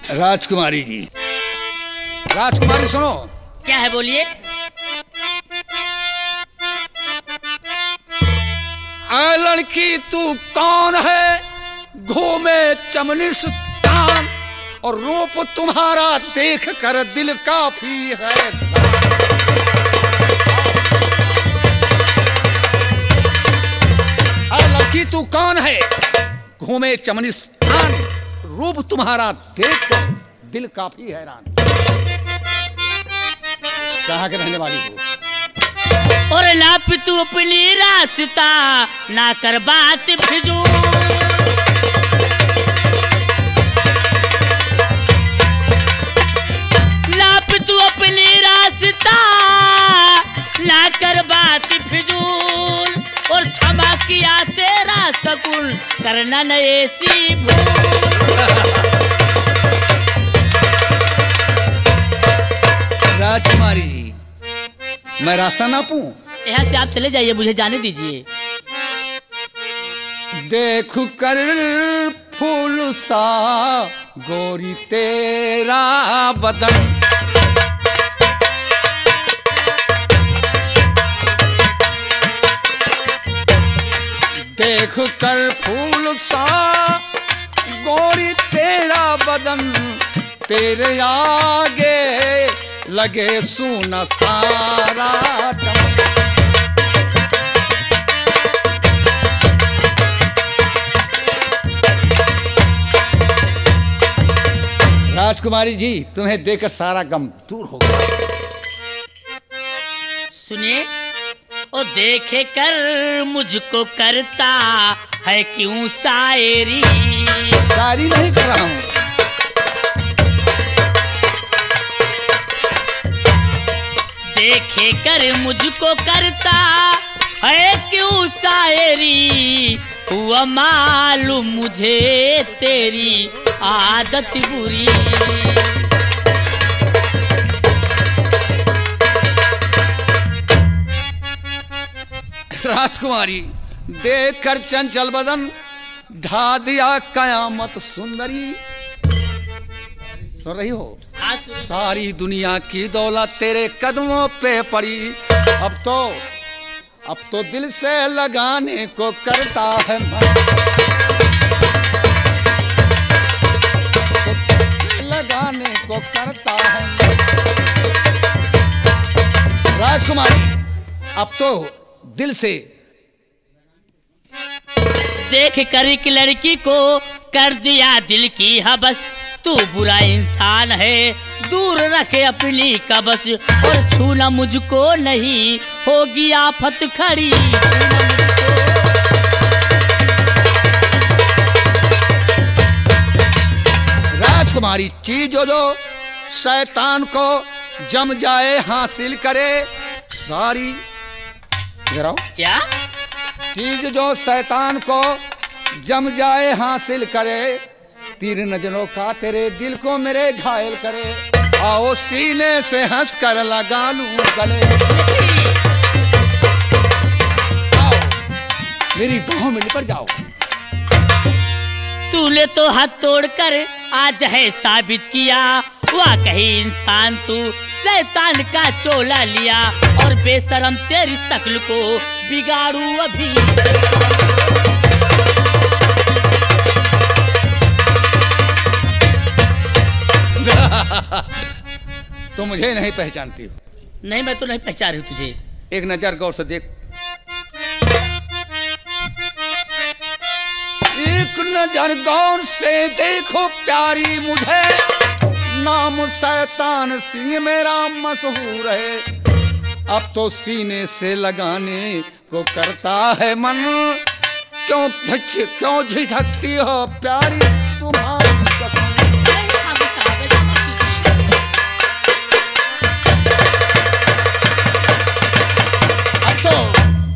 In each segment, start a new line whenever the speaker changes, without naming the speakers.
राजकुमारी जी, राजकुमारी सुनो।
क्या है बोलिए।
लड़की तू कौन है, घूमे चमनिस्तान और रूप तुम्हारा देख कर दिल काफी है। लड़की तू कौन है, घूमे चमनिस्तान, रूप तुम्हारा देख कर दिल काफी हैरान। कहाँ के रहने वाली हो?
और लाप तू अपनी रास्ता ना कर बात भिजू। लाप तू अपनी रास्ता ना कर बात फिजूल। और क्षमा किया तेरा सकुल करना न ऐसी भूल।
राजकुमारी जी, मैं रास्ता नापूं?
यहाँ से आप चले जाइए, मुझे जाने दीजिए।
देख कर फूल सा गोरी तेरा बदन, देख कर फूल सा गोरी तेरा बदन, तेरे आगे लगे सूना सारा चमन। राजकुमारी जी, तुम्हें देखकर सारा गम दूर हो गया।
सुनिए, ओ देखे कर मुझको करता है क्यों शायरी।
शायरी नहीं कर रहा हूँ।
देखे कर मुझको करता है क्यों शायरी। हुआ मालूम मुझे तेरी आदत बुरी।
राजकुमारी, देख कर चंचल बदन ढा दिया कयामत सुंदरी। सुन रही हो? सारी दुनिया की दौलत तेरे कदमों पे पड़ी। अब तो दिल से लगाने को करता है मन, तो लगाने को करता है मन। राजकुमारी, अब तो दिल से
देख कर एक लड़की को कर दिया दिल की हबस। तू बुरा इंसान है, दूर रखे अपनी कबस। और छूना मुझको नहीं, होगी आफत खड़ी।
राजकुमारी, चीज जो शैतान को जम जाए हासिल करे सारी।
क्या
चीज जो शैतान को जम जाए हासिल करे, तीर नजरों का तेरे दिल को मेरे घायल करे। आओ सीने से हंस कर लगा लूं गले। आओ मेरी बाहों में लिपट जाओ।
तूने तो हाथ तोड़कर आज है साबित किया। वाकई इंसान तू शैतान का चोला लिया। और बेशरम तेरी शक्ल को बिगाड़ू अभी।
तो मुझे नहीं पहचानती हो?
नहीं, मैं तो नहीं पहचान रही तुझे।
एक नजर गौर से देख। एक नजर गौर से देखो प्यारी मुझे, नाम शैतान सिंह मेरा मशहूर है। अब तो सीने से लगाने को करता है मन। क्यों झिझकती हो प्यारी तुम्हारी कसम।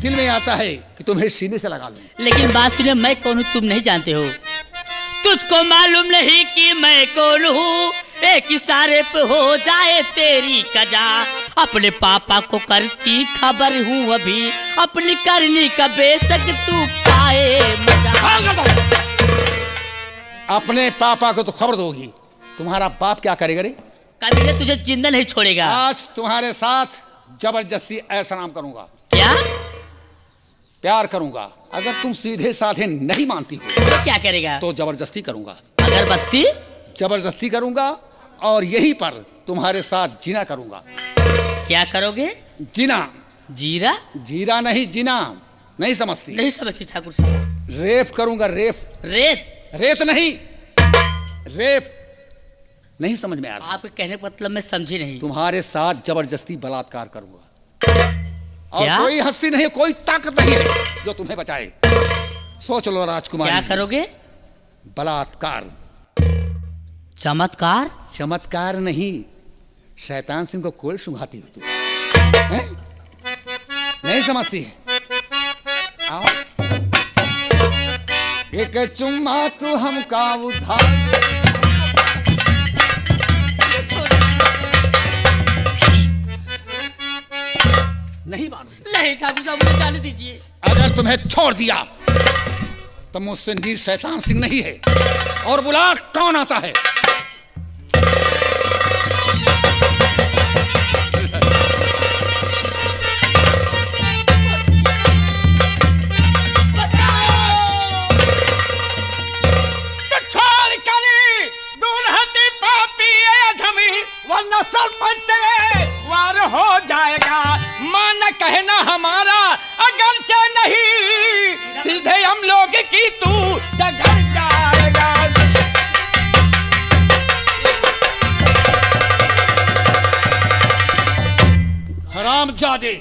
दिल में आता है कि तुम्हें सीने से लगा लूं।
लेकिन बात सुनिए, मैं कौन हूँ तुम नहीं जानते हो। तुझको मालूम नहीं कि मैं कौन हूँ। एक इशारे पे हो जाए तेरी कजा। अपने पापा को करती खबर हूँ अभी। अपनी करनी का बेशक तू पाए मजा।
अपने पापा को तो खबर दोगी तुम्हारा बाप क्या करेगा रे?
कभी तुझे जिंदा नहीं छोड़ेगा।
आज तुम्हारे साथ जबरदस्ती ऐसा नाम करूंगा।
क्या?
प्यार करूंगा। अगर तुम सीधे साधे नहीं मानती हो
तो क्या करेगा?
तो जबरदस्ती करूंगा।
अगरबत्ती?
जबरदस्ती करूंगा और यहीं पर तुम्हारे साथ जीना करूंगा।
क्या करोगे?
जीना।
जीरा?
जीरा नहीं, जीना। नहीं समझती?
नहीं समझती ठाकुर साहब।
रेप करूंगा, रेप।
रेत?
रेत नहीं, रेप। नहीं समझ में आ रहा?
आपके कहने का मतलब मैं समझी नहीं।
तुम्हारे साथ जबरदस्ती बलात्कार करूंगा और
क्या?
कोई हस्ती नहीं, कोई ताकत नहीं है जो तुम्हें बचाए। सोच लो राजकुमार।
क्या करोगे?
बलात्कार।
चमत्कार?
चमत्कार नहीं, शैतान सिंह को कोल सुंघाती हो तुम, हैं? नहीं समझती है? आओ, एक चुम्मा तू हमका उधार। नहीं मानोगे?
नहीं ठाकुर साहब, मुझे जाने दीजिए।
अगर तुम्हें छोड़ दिया तो मुझसे नीर शैतान सिंह नहीं है। और बुला, कौन आता है?
सर पर तेरे वार हो जाएगा। मान कहना हमारा अगरचे नहीं, सीधे हम लोग की तू डगर जाएगा।
हरामजादे,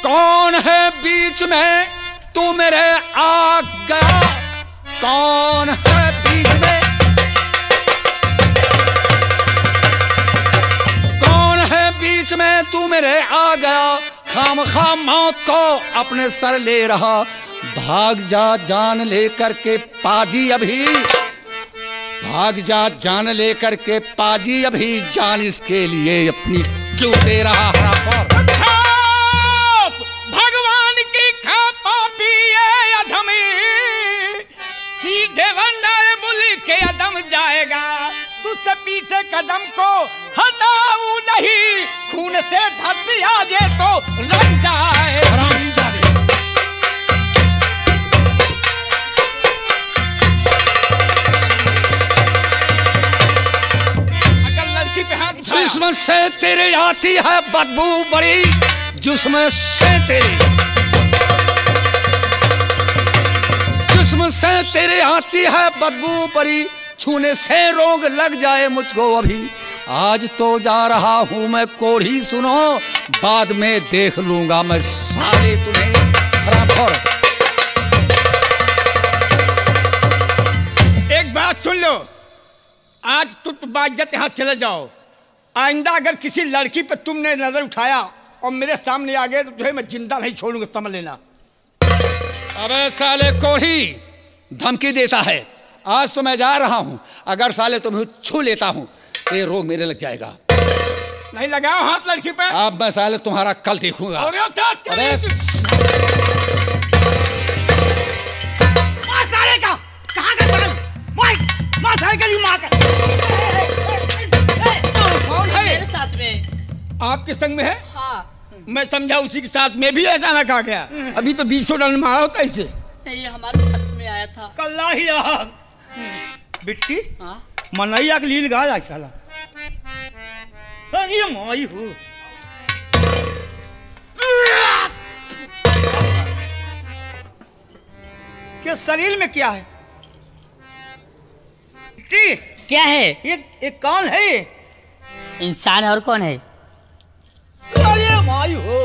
कौन है बीच में तू मेरे आ गया? कौन है बीच में? बीच में तू मेरे आ गया, खामखा मौत को अपने सर ले रहा। भाग जा जान लेकर के पाजी अभी, भाग जा जान लेकर के पाजी अभी, जान इसके लिए अपनी क्यों दे रहा?
भगवान की खा पापी अधमी, सीधे वरना बुली के अदम जाएगा। तुझसे पीछे कदम को हटाऊ नहीं, खून से धरती आ जाए तो रंग जाए। अगर लड़की पे हाथ उठाया,
जिस्म से तेरे आती है बदबू बड़ी, जिस्म से तेरे, जिस्म से तेरे आती है बदबू बड़ी, छूने से रोग लग जाए मुझको अभी। आज तो जा रहा हूं मैं कोढ़ी, सुनो बाद में देख लूंगा मैं साले तुम्हें।
एक बात सुन लो, आज तुम बाइज्जत यहाँ चले जाओ। आइंदा अगर किसी लड़की पे तुमने नजर उठाया और मेरे सामने आ गए तो तुम्हें मैं जिंदा नहीं छोड़ूंगा, समझ लेना।
अबे साले कोढ़ी, धमकी देता है। आज तो मैं जा रहा हूं, अगर साले तुम्हें छू लेता हूं तो ये रोग मेरे लग जाएगा।
नहीं लगाओ हाथ लड़की पे।
अब मैं साले तुम्हारा कल देखूंगा।
अरे साले का कहाँ का मार साले का मार का। कौन है
मेरे साथ में?
आपके संग में है?
हाँ।
मैं समझा उसी के साथ में भी ऐसा ना कहा गया। अभी तो 20 डंड मारा होता इसे।
नहीं, ये हमारे साथ में आया था।
कल्ला ही बिट्टी।
हाँ?
मनैया के लील गा चला। ये माई हो क्या शरीर में क्या है? बिट्टी
क्या है?
एक कौन है ये?
इंसान है और कौन है?
अरे माई हो।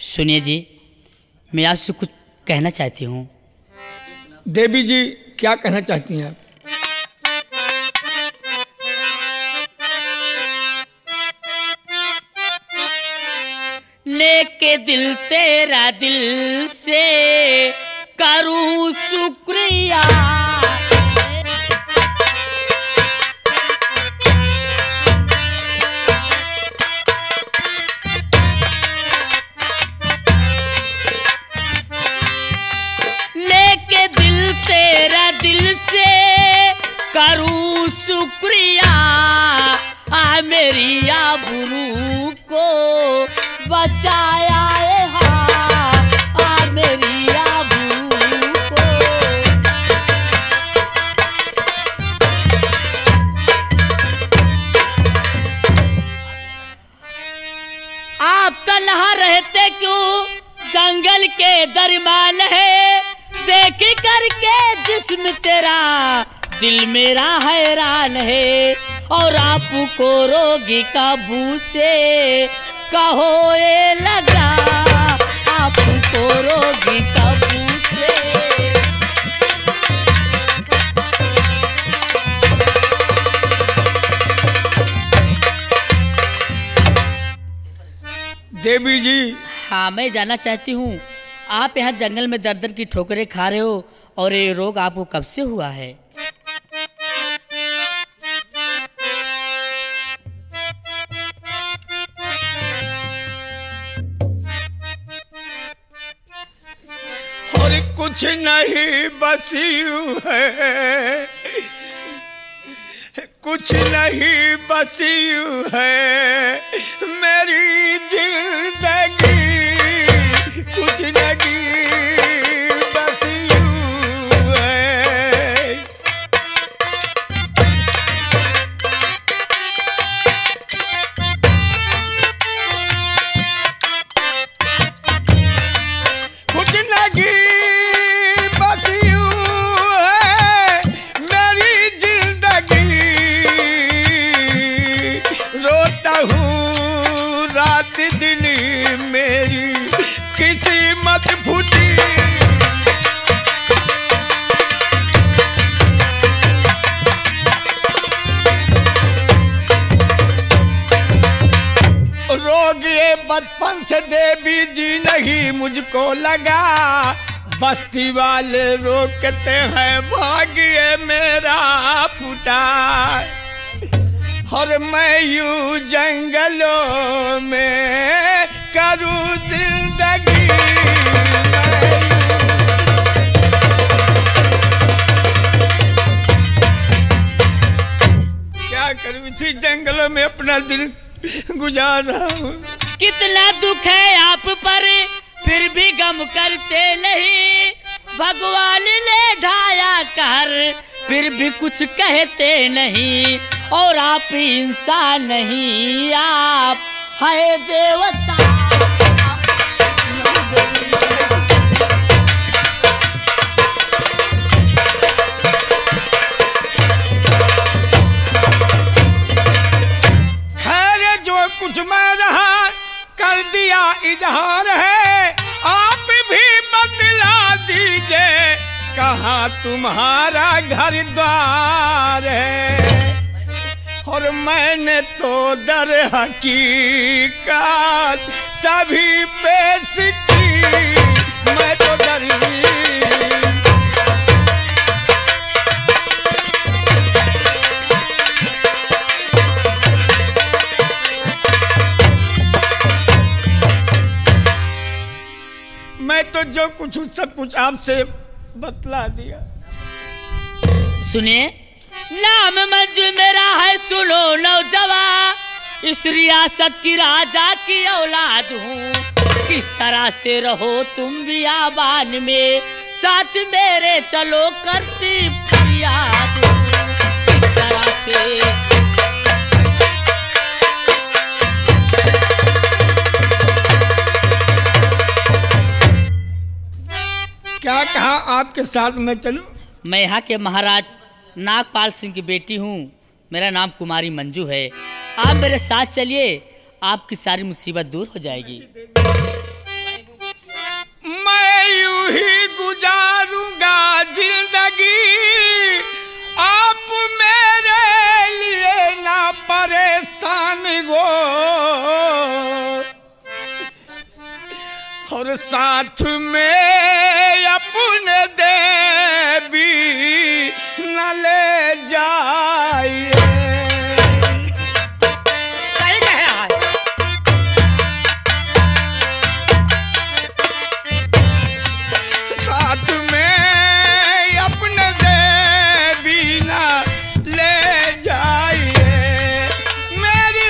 सुनिए जी, मैं आपसे कुछ कहना चाहती हूँ।
देवी जी क्या कहना चाहती हैं आप?
लेके दिल तेरा दिल से करूँ शुक्रिया, मेरी आबरू को बचाया है, हाँ मेरी आबरू को। आप तन्हा रहते क्यों जंगल के दरमियान है, देख करके जिस्म तेरा दिल मेरा हैरान है। और आपको रोगी काबू से कहो ये लगा, आपको रोगी काबू से।
देवी जी,
हाँ मैं जानना चाहती हूँ, आप यहाँ जंगल में दर दर की ठोकरें खा रहे हो और ये रोग आपको कब से हुआ है?
और कुछ नहीं बस यूं है, कुछ नहीं बस यूं है मेरी जिंदगी, कुछ नहीं बस यूं है। कुछ नहीं बस यूं है मेरी जिंदगी, रोता हूँ रात दिन मेरी किस्मत फूटी। रोग ये बचपन से देवी जी नहीं मुझको लगा, बस्ती वाले रोकते हैं भाग्य मेरा फूटा। और मैं यूं जंगलों में करूं जिंदगी, क्या करूं इसी जंगलों में अपना दिन गुजार रहा हूं।
कितना दुख है आप पर फिर भी गम करते नहीं, भगवान ने ढाया कहर फिर भी कुछ कहते नहीं। और आप इंसान नहीं, आप है देवता।
खैर जो कुछ मैं रहा कर दिया इजहार है, आप भी बतला दीजिए कहाँ तुम्हारा घर द्वार है। और मैंने तो दर हकीकत सभी पेश की, मैं तो दरवीर। मैं तो जो कुछ हूँ सब कुछ आपसे बतला दिया।
सुनिए, नाम मंजू मेरा है, सुनो नौजवान, इस रियासत की राजा की औलाद हूँ। किस तरह से रहो तुम बियाबान में, साथ मेरे चलो करती फरियाद हूँ। किस तरह से
क्या कहा आपके साथ मैं चलूं?
मैं यहाँ के महाराज नागपाल सिंह की बेटी हूँ, मेरा नाम कुमारी मंजू है। आप मेरे साथ चलिए, आपकी सारी मुसीबत दूर हो जाएगी।
मैं यूं ही गुजारूंगा जिंदगी, आप मेरे लिए ना परेशान हो। और साथ में अपने देवी न ले जाइए।
सही कह रहा है।
साथ में अपने देवी न ले जाइए, मेरी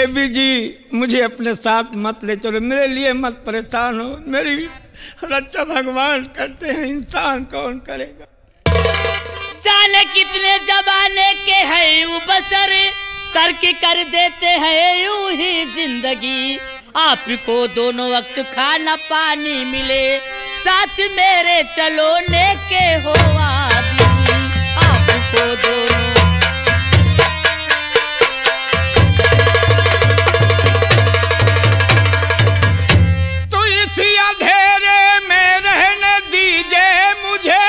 देवी जी मुझे अपने साथ मत ले चलो, मेरे लिए मत परेशान हो, मेरी रक्षा भगवान करते हैं, इंसान कौन करेगा।
जाने कितने जमाने के हैं यूं बसर, करके कर देते हैं यूं ही जिंदगी। आपको दोनों वक्त खाना पानी मिले, साथ मेरे चलो लेके हो आदमी। आपको दोनों
तो इसी अंधेरे में रहने दीजिए मुझे,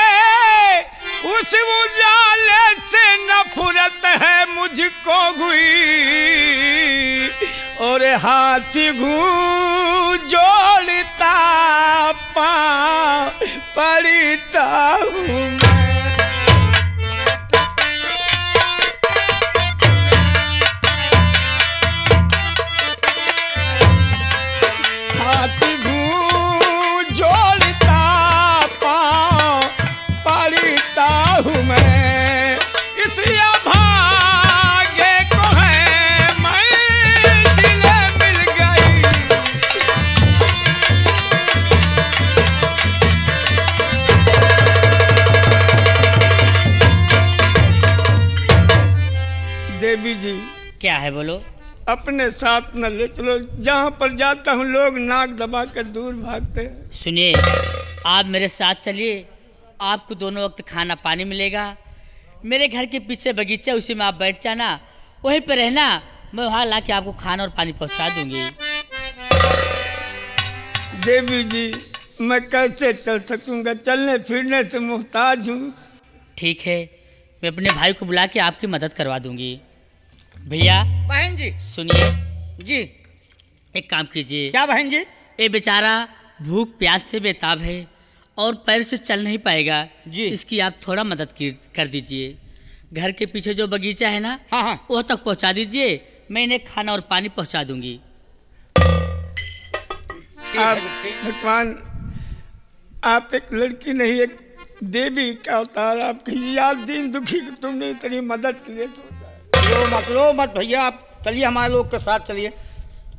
उस उजाले से नफरत है मुझको हुई, और हाथी जोड़ता पाँव पड़ता हूँ मैं। हाथी जोड़ता पाँव पड़ता हूँ मैं, इसलिए भाग्य को है मंजिल मिल गई। देवी जी
क्या है बोलो।
अपने साथ न ले चलो, जहाँ पर जाता हूँ लोग नाक दबा कर दूर भागते हैं।
सुनिए, आप मेरे साथ चलिए, आपको दोनों वक्त खाना पानी मिलेगा। मेरे घर के पीछे बगीचा, उसी में आप बैठ जाना, वहीं पर रहना, मैं वहाँ ला के आपको खाना और पानी पहुँचा दूंगी।
देवी जी मैं कैसे चल सकूंगा, चलने फिरने से मुहताज हूँ।
ठीक है, मैं अपने भाई को बुला के आपकी मदद करवा दूंगी। भैया
बहन जी।
सुनिए
जी
एक काम कीजिए।
क्या बहन जी?
ये बेचारा भूख प्यास से बेताब है और पैर से चल नहीं पाएगा
जी।
इसकी आप थोड़ा मदद कर दीजिए। घर के पीछे जो बगीचा है ना,
हाँ हाँ
वह तक पहुंचा दीजिए, मैं इन्हें खाना और पानी पहुंचा दूंगी।
आप भगवान, आप एक लड़की नहीं एक देवी का अवतार, आपकी याद दीन दुखी को तुमने इतनी मदद के लिए सोचा।
रो मत भैया, आप चलिए हमारे लोग के साथ चलिए।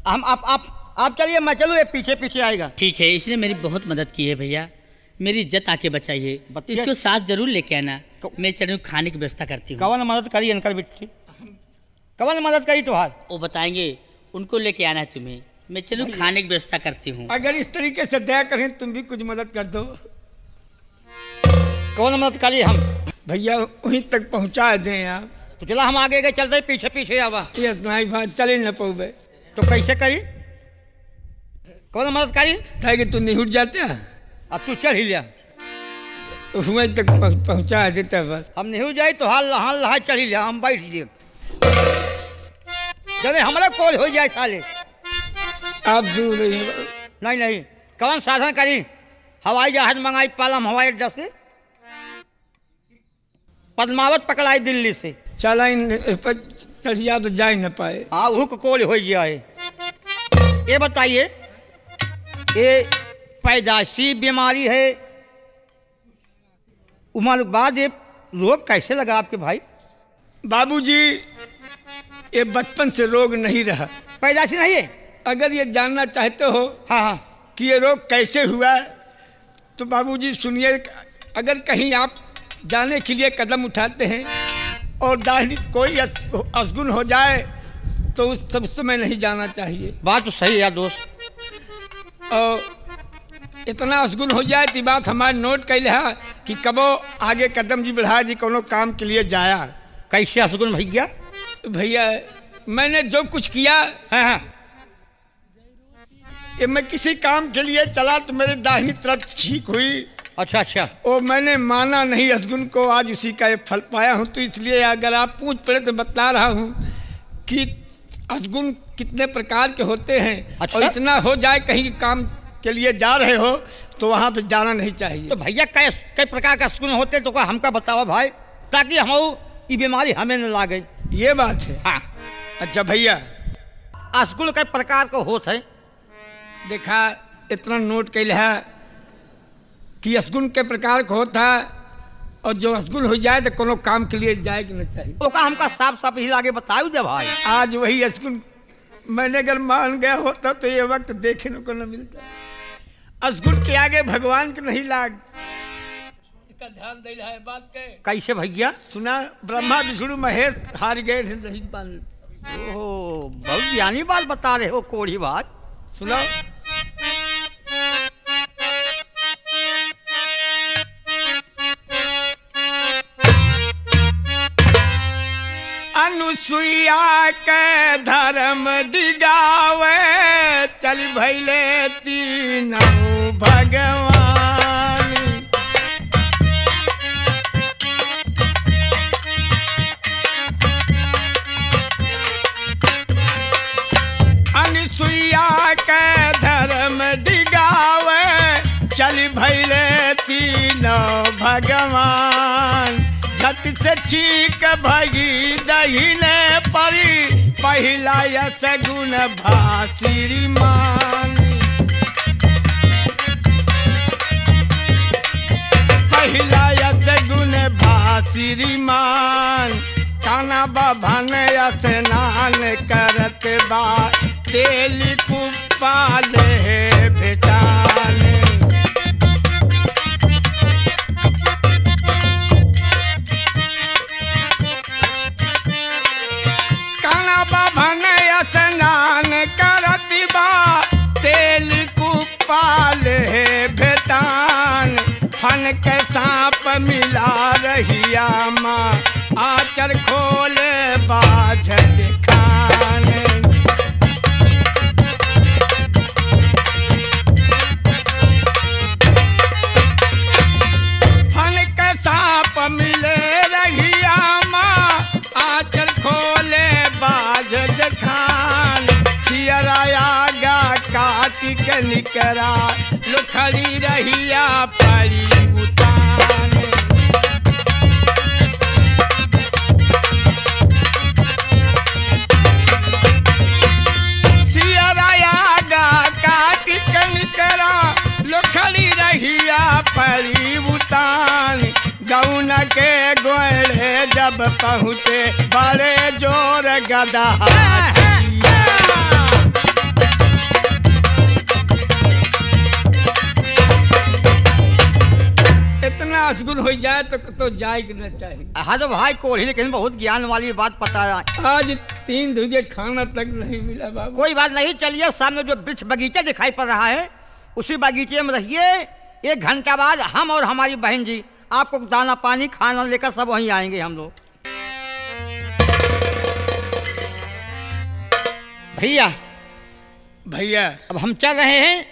हम आप चलिए, मैं चलूँ, ये पीछे पीछे आएगा।
ठीक है, इसने मेरी बहुत मदद की है भैया, मेरी इज्जत आके बचाइए।
बच्चे-
इसको साथ जरूर लेके आना, मैं चलूँ खाने की व्यवस्था करती हूँ।
कवन मदद करी इनकर बिट्टी, कवन मदद करी तुम्हार।
वो बताएंगे, उनको लेके आना है तुम्हें, मैं चलूँ खाने की व्यवस्था करती हूँ।
अगर इस तरीके से दया करें तुम भी कुछ मदद कर दो।
कवन मदद करी हम।
भैया वहीं तक पहुंचा दें आप।
तो चला हम आगे गए, चलते पीछे पीछे आवा।
ये नहीं बात चले न पौबे
तो कैसे करी, कवन मदद करी।
था कि तू निहुट जाते हैं,
अब तू चल ही लिया,
वहीं तक पहुंचा देता बस।
हम नहीं जाए तो हाल लहा चल ही लिया, हम बैठ लिए चले, हमारा कॉल हो जाए साले।
आप दूर रहिए।
नहीं कवन साधन करी, हवाई जहाज मंगाई पालम हवाई अड्डा से, पद्मावत पकड़ाई दिल्ली से।
चला चलिया तो जा ही न पाए।
हाँ वो कॉल हो गया है। ये बताइए, ये पैदाशी बीमारी है, उम्र बाद ये रोग कैसे लगा आपके भाई।
बाबूजी ये बचपन से रोग नहीं रहा।
पैदाशी नहीं है।
अगर ये जानना चाहते हो
हाँ हाँ
कि ये रोग कैसे हुआ तो बाबूजी सुनिए, अगर कहीं आप जाने के लिए कदम उठाते हैं और दाहिनी कोई असगुन हो जाए तो उस सब समय नहीं जाना चाहिए।
बात तो सही है यार दोस्त।
और इतना असगुन हो जाए तो बात हमारे नोट कैले है कि कबो आगे कदम जी बढ़ा जी कोनो काम के लिए जाया।
कैसे असगुन भैया।
भैया मैंने जो कुछ किया
हाँ
ये मैं किसी काम के लिए चला तो मेरे दाहिनी तरफ ठीक हुई।
अच्छा
और मैंने माना नहीं असगुन को, आज उसी का ये फल पाया हूँ। तो इसलिए अगर आप पूछ पड़े तो बता रहा हूँ कि असगुन कितने प्रकार के होते हैं।
अच्छा?
और इतना हो जाए कहीं काम के लिए जा रहे हो तो वहाँ पे जाना नहीं चाहिए।
तो भैया कई प्रकार का असगुन होते तो हमका बतावा भाई, ताकि हम ये बीमारी हमें न लागे।
ये बात है।
हाँ
अच्छा भैया,
असगुन कई प्रकार का होता है।
देखा इतना नोट कैल है कि असगुन के प्रकार का होता है, और जो असगुन हो जाए तो कोनो काम के लिए जाए कि नहीं चाहिए।
तो का हमका साफ साफ ही लागे बताओ जब भाई।
आज वही असगुन मैंने अगर मान गया होता तो ये वक्त देखने को न मिलता। असगुन के आगे भगवान के नहीं लाग।
इसका ध्यान दिला है बात के।
कैसे भैया?
सुना ब्रह्मा विष्णु महेश हार गए थे नहीं मान।
ओहो, बहुत ज्ञानी बात बता रहे हो, कोढ़ी बात।
सुनो अनुसुईया के धर्म डिगावे चल भैले तीनों भगवान। अनुसुईया के धर्म डिगावे चल भैले तीनों भगवान। झट से चीक भगी दहीने परी पहिला यस गुण भासिरी मान। पहिला यस गुण भासिरी मान। काना बभन स्नान करत बा तेल कुपाले भेटाने। भवन स्नान करत बा तेल कुपाल भेटान। फन के सांप मिला रहिया माँ आचर खोले बाझ दिखान। फन के सांप मिले रहिया माँ आचर खोले बाझ दिखान। सियराया गा काटी के निकरा लुखड़ी रहिया परी उतान। सियराया गा काटी के निकरा लुखड़ी रहिया परी उतान। गौन के गोड़े जब पहुँचे बड़े जोर गदा। इतना असगुन हो जाए तो जाए कि न चाहिए।
हाँ तो भाई कोढ़ी, लेकिन बहुत ज्ञान वाली बात पता है।
आज 3 धुगे खाना तक नहीं मिला बाबू।
कोई बात नहीं, चलिए सामने जो वृक्ष बगीचा दिखाई पड़ रहा है उसी बगीचे में रहिए। 1 घंटा बाद हम और हमारी बहन जी आपको दाना पानी खाना लेकर सब वहीं आएंगे हम लोग। भैया
भैया
अब हम चल रहे हैं,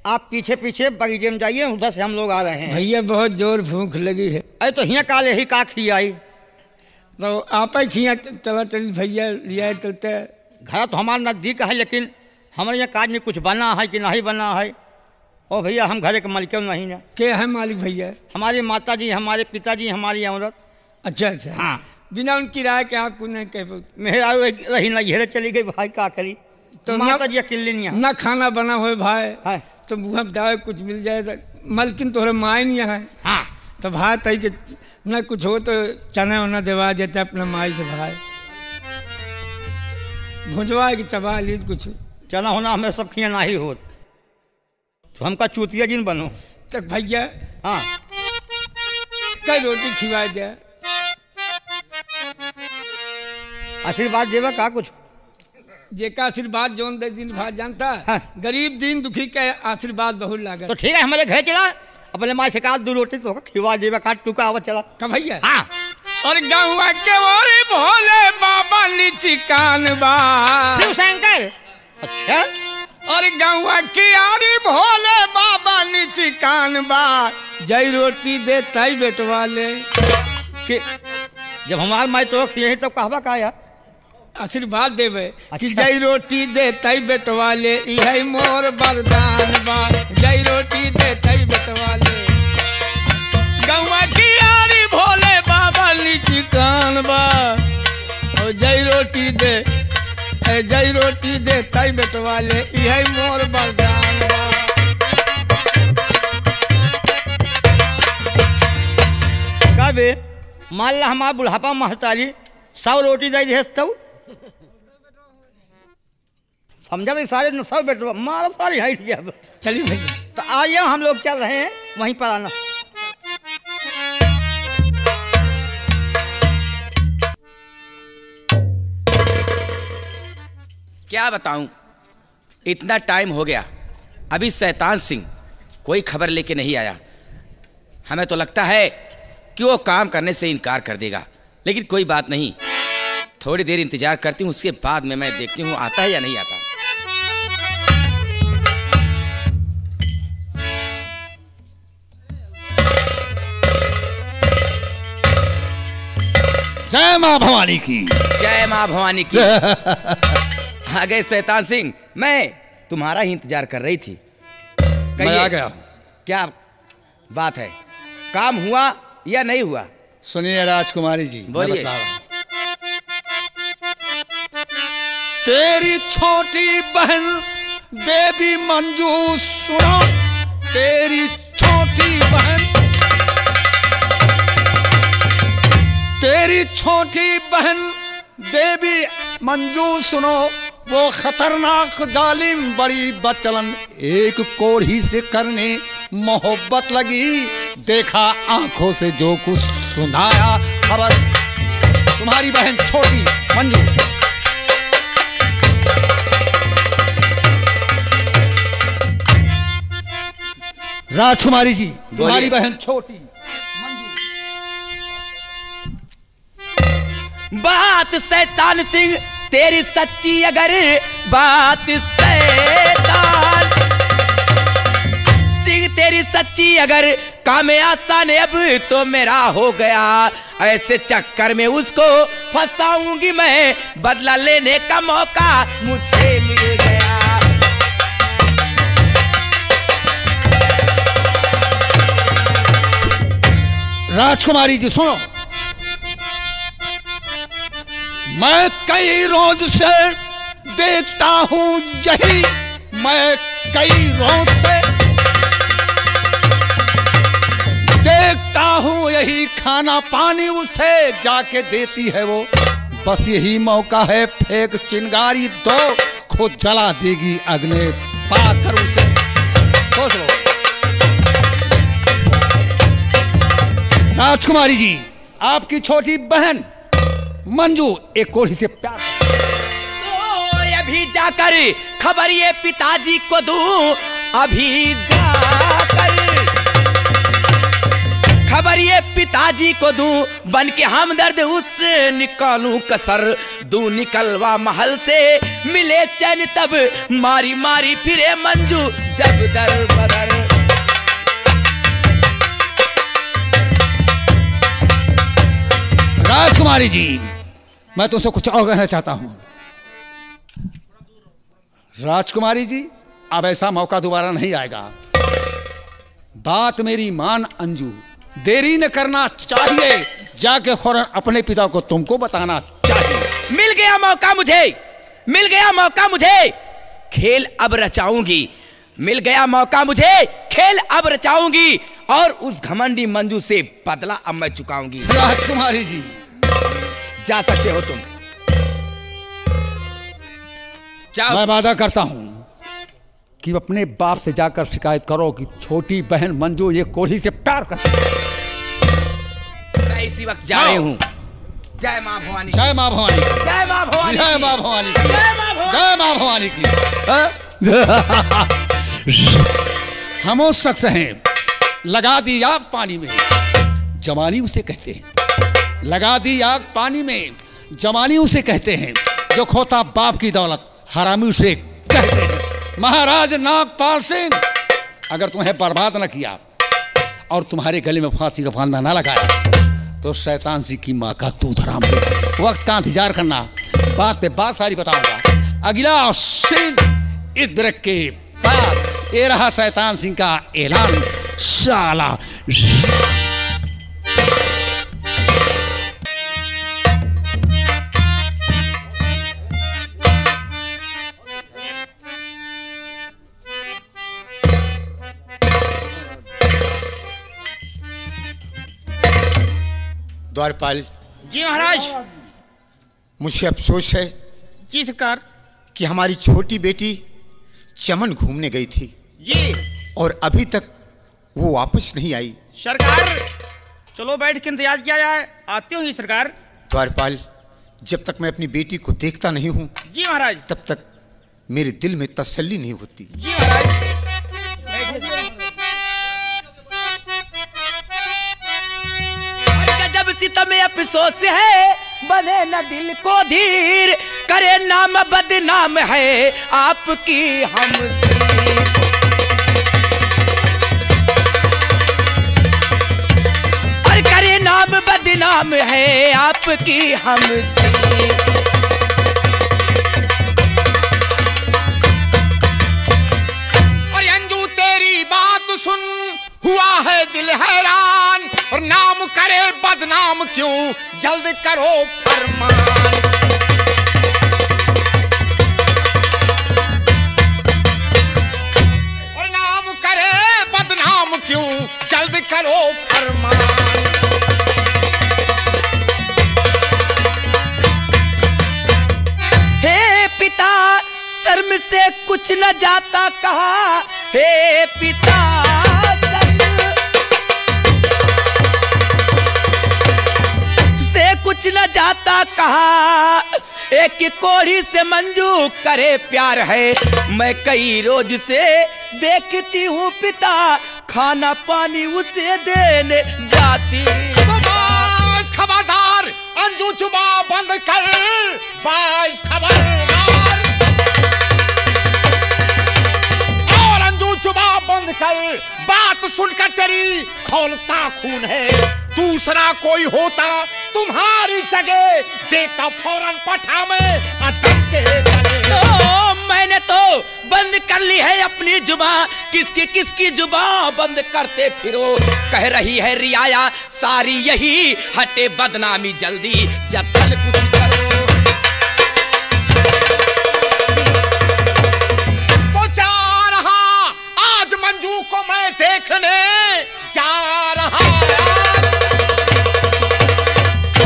आप पीछे पीछे बगीचे में जाइए, उधर से हम लोग आ रहे हैं।
भैया बहुत जोर भूख लगी है।
अरे तो हिया काले ही का खी आई
तो आप ही खिया चला चली भैया लिया चलते।
घर तो हमारे नज़दीक है, लेकिन हमारे यहाँ काज में कुछ बना है कि नहीं बना है। ओ भैया हम घर के मालिक नहीं ना।
क्या है मालिक भैया?
हमारी माता जी, हमारे पिताजी, हमारी औरत।
अच्छा अच्छा।
हाँ,
बिना उनकी राय के आपको नहीं कह।
मेरा रही ना घेरे चली गई भाई, का करी। तो माता जी अकेले नहीं
ना खाना बना हुए भाई
है
तो मुँह डाल कुछ मिल जाए तो मलकिन तोहरे माई नहीं है।
हाँ
तो भाई तई के न कुछ हो तो चना उना दिवा देता अपना माई से भाई भुजवा की चबा ली कुछ।
चना होना हमें सब खिया ना ही हो तो हमका चूतिया जिन बनो।
तक भैया
हाँ
कई रोटी खिवा दे।
आशीर्वाद देवा का कुछ
जेका आशीर्वाद जोन दे दिन भात जानता
हाँ।
गरीब दिन दुखी के आशीर्वाद बहुत लागत।
तो ठीक है, हमारे घर चला, अपने माँ से कहा 2 रोटी तो खिवा देवा का टुका आवत चला
का भैया।
हाँ
और गाँव के ओरे भोले बाबा नीची कान बा
शिव शंकर। अच्छा
और गाँव की आरी भोले बाबा नीची कान बा जय रोटी दे तई बेटवा ले
कि जब हमार माई तो यही तो कहवा का यार
आशीर्वाद देवे कि
अच्छा।
जय रोटी दे तई बेटवा ले यही मोर वरदान बा जय रोटी दे तई बेटवा ले। गाँव की आरी भोले बाबा नीची कान बा और जय रोटी दे तई बेटवा ले यही मोर वरदान बा।
का बे मान ला हमार बुढ़ापा महतारी 100 रोटी दे दे तो समझा तो सारे न सब बेटवा मारा सारी हाइट गया।
चलिए भैया।
तो आइए हम लोग चल रहे हैं वहीं पर आना।
क्या बताऊं, इतना टाइम हो गया, अभी शैतान सिंह कोई खबर लेके नहीं आया। हमें तो लगता है कि वो काम करने से इनकार कर देगा, लेकिन कोई बात नहीं, थोड़ी देर इंतजार करती हूँ, उसके बाद में मैं देखती हूँ आता है या नहीं आता।
जय माँ भवानी की।
जय माँ भवानी की। आ गए शैतान सिंह, मैं तुम्हारा ही इंतजार कर रही थी।
मैं आ गया हूँ।
क्या बात है, काम हुआ या नहीं हुआ?
सुनिए राजकुमारी जी, मैं
बोलिए।
बता रहा हूं। तेरी छोटी बहन देवी मंजू सुनो, तेरी छोटी बहन, तेरी छोटी बहन देवी मंजू सुनो, वो खतरनाक जालिम बड़ी बचलन एक कोढ़ी से करने मोहब्बत लगी, देखा आंखों से जो कुछ सुनाया खबर, तुम्हारी बहन छोटी मंजू। राजकुमारी जी, तुम्हारी बहन छोटी
बात शैतान सिंह तेरी सच्ची, अगर बात शैतान सिंह तेरी सच्ची, अगर काम आसान अब तो मेरा हो गया, ऐसे चक्कर में उसको फंसाऊंगी मैं, बदला लेने का मौका मुझे मिल गया।
राजकुमारी जी सुनो, मैं कई रोज से देखता हूं यही, मैं कई रोज से देखता हूं यही, खाना पानी उसे जाके देती है वो, बस यही मौका है, फेंक चिंगारी दो, खुद जला देगी अग्नि पाकर उसे, सोच लो। राजकुमारी जी, आपकी छोटी बहन मंजू एक कोढ़ी से प्यार,
तो अभी जाकर खबर ये पिताजी को दूं, अभी जाकर खबर ये पिताजी को दूं, बन के हमदर्द उससे निकालूं कसर, दूं निकलवा महल से मिले चैन तब, मारी मारी फिरे मंजू जब दर बदर।
राजकुमारी जी, मैं तुमसे कुछ और कहना चाहता हूं। राजकुमारी जी, अब ऐसा मौका दोबारा नहीं आएगा, बात मेरी मान अंजू, देरी न करना चाहिए, जाके फौरन अपने पिता को तुमको बताना चाहिए।
मिल गया मौका मुझे, मिल गया मौका मुझे, खेल अब रचाऊंगी, मिल गया मौका मुझे, खेल अब रचाऊंगी, और उस घमंडी मंजू से बदला अब मैं चुकाऊंगी।
राजकुमारी जी,
जा सकते हो तुम, जाओ।
मैं वादा करता हूं कि अपने बाप से जाकर शिकायत करो कि छोटी बहन मंजू ये कोढ़ी से प्यार करती है।
मैं इसी वक्त जा रही हूं। जय मां भवानी,
जय मां भवानी,
जय मां भवानी,
जय मां भवानी,
जय मां भवानी,
जय मां भवानी की। हम उस शख्स हैं, लगा दी आग पानी में, जवानी उसे कहते हैं, लगा दी आग पानी में, जवानी उसे कहते हैं, जो खोता बाप की दौलत हरामी उसे कहते हैं। महाराज नागपाल सिंह, अगर तुम्हें बर्बाद न किया और तुम्हारे गले में फांसी का फांदा न लगाया तो शैतान सिंह की माँ का दूध हराम हो। वक्त का इंतजार करना, बात पे बात सारी बताऊंगा। अगला सीन इस ब्रेक के बाद। ये रहा शैतान सिंह का ऐलान। साला
द्वारपाल,
जी महाराज।
मुझे अफसोस है
जी सरकार।
कि हमारी छोटी बेटी चमन घूमने गई थी
जी
और अभी तक वो वापस नहीं आई।
सरकार, चलो बैठ के इंतजार किया जाए, आती होंगी सरकार।
द्वारपाल, जब तक मैं अपनी बेटी को देखता नहीं हूँ
जी महाराज।
तब तक मेरे दिल में तसल्ली नहीं होती।
जी महाराज।
गजब सितम अफसोस है, बने न दिल को धीर, करे नाम बदनाम है आपकी हमसे। और करे नाम बदनाम है आपकी हमसे।
और अंजू तेरी बात सुन हुआ है दिल हैरान, और नाम करे बदनाम क्यों, जल्द करो फरमान। और नाम करे बदनाम क्यों, जल्द करो फरमान।
हे पिता, शर्म से कुछ न जाता कहा, हे पिता से कुछ न जाता कहा, एक कोढ़ी से मंजू करे प्यार है। मैं कई रोज से देखती हूँ पिता, खाना पानी उसे देने जाती।
तो बस खबरदार, अंजू जुबान बंद कर, बस खबरदार। और अंजू जुबान बंद कर, बात सुनकर तेरी खौलता खून है। दूसरा कोई होता तुम्हारी जगह, देता फौरन पठा में अटक के गले।
तो मैंने तो बंद कर ली है अपनी जुबान, किसकी जुबान बंद करते फिरो। कह रही है रियाया सारी यही, हटे बदनामी जल्दी जतन कुछ करो।
तो जा रहा आज मंजू को मैं देखने जा रहा,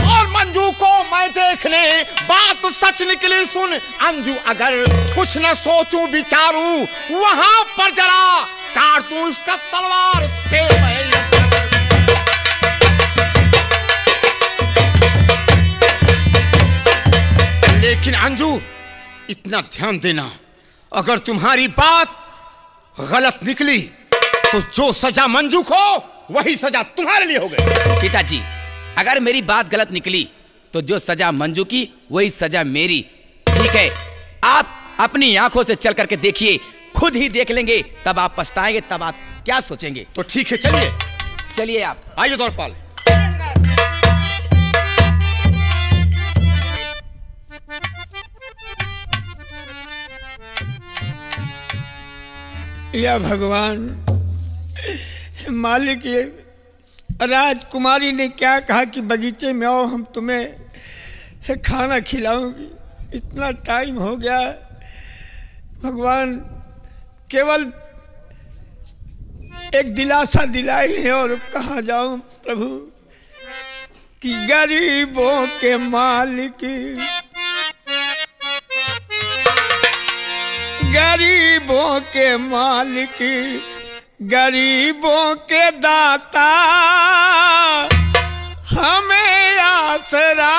और मंजू को मैं देखने, बात सच निकली सुन अंजू। अगर कुछ न सोचूं विचारूं, वहां पर जरा काट दूं इसका तलवार से मैं। लेकिन अंजू, इतना ध्यान देना, अगर तुम्हारी बात गलत निकली तो जो सजा मंजू को, वही सजा तुम्हारे लिए हो गई।
पिताजी, अगर मेरी बात गलत निकली तो जो सजा मंजू की वही सजा मेरी। ठीक है, आप अपनी आंखों से चल करके देखिए, खुद ही देख लेंगे, तब आप पछताएंगे, तब आप क्या सोचेंगे।
तो ठीक है, चलिए
चलिए आप।
आइए द्वारपाल।
या भगवान, मालिक, ये राजकुमारी ने क्या कहा कि बगीचे में आओ, हम तुम्हें खाना खिलाऊंगी। इतना टाइम हो गया भगवान, केवल एक दिलासा दिलाई है और कहाँ जाऊं प्रभु कि गरीबों के मालिक, गरीबों के मालिक, गरीबों के दाता, हमें आसरा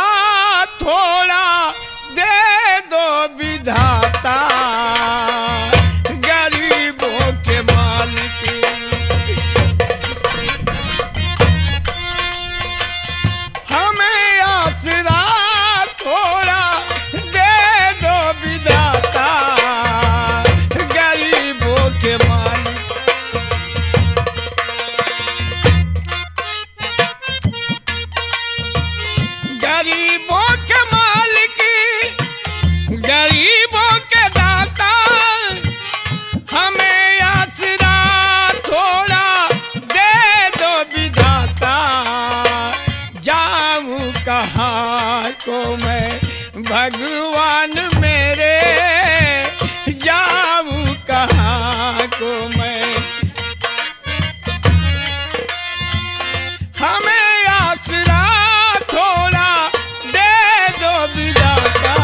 थोड़ा दे दो विधाता। गरीबों के मालिक, हमें आसरा थोड़ा दे दो विधाता। गरीबों के मालिक, गरीबों के मालिक, गरीबों के दाता, हमें आसरा थोड़ा दे दो विधाता। जाऊं कहाँ को मैं भगवान मेरे, जाऊं कहाँ को मैं, हमें आसरा थोड़ा दे दो विधाता।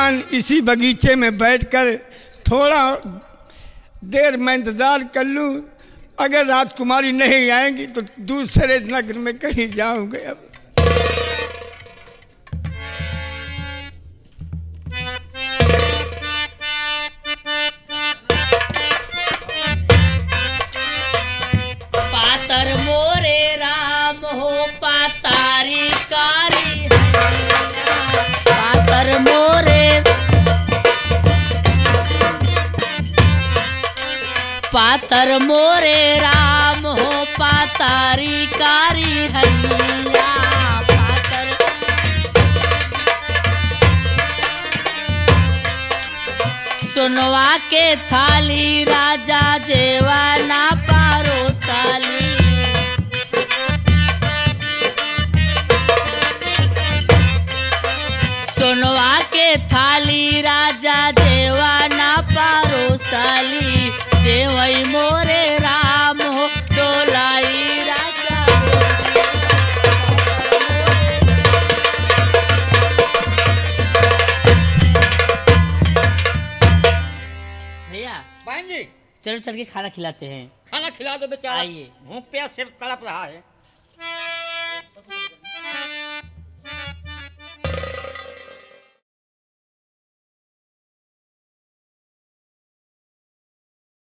सुल्तान इसी बगीचे में बैठकर थोड़ा देर मैं इंतज़ार कर लूँ। अगर राजकुमारी नहीं आएंगी तो दूसरे नगर में कहीं जाऊंगे। अब
पातर मोरे राम हो पातारी कारी, पातर मोरे पातर मोरे राम हो पातारी कारी हैया। पातर सुनवा के थाली राजा जेवा ना पारोसाली, सुनवा के थाली राजा जेवा ना पारोसाली, जेवई मोरे राम हो डोलाई राजा। भैया
बहन जी
चलो चल के खाना खिलाते हैं।
खाना खिला दो बेचारा,
आइए।
भूख प्यास से तड़प रहा है।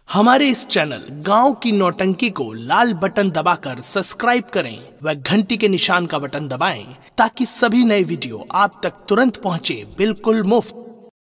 हमारे इस चैनल गांव की नौटंकी को लाल बटन दबाकर सब्सक्राइब करें व घंटी के निशान का बटन दबाएं ताकि सभी नए वीडियो आप तक तुरंत पहुंचे बिल्कुल मुफ्त।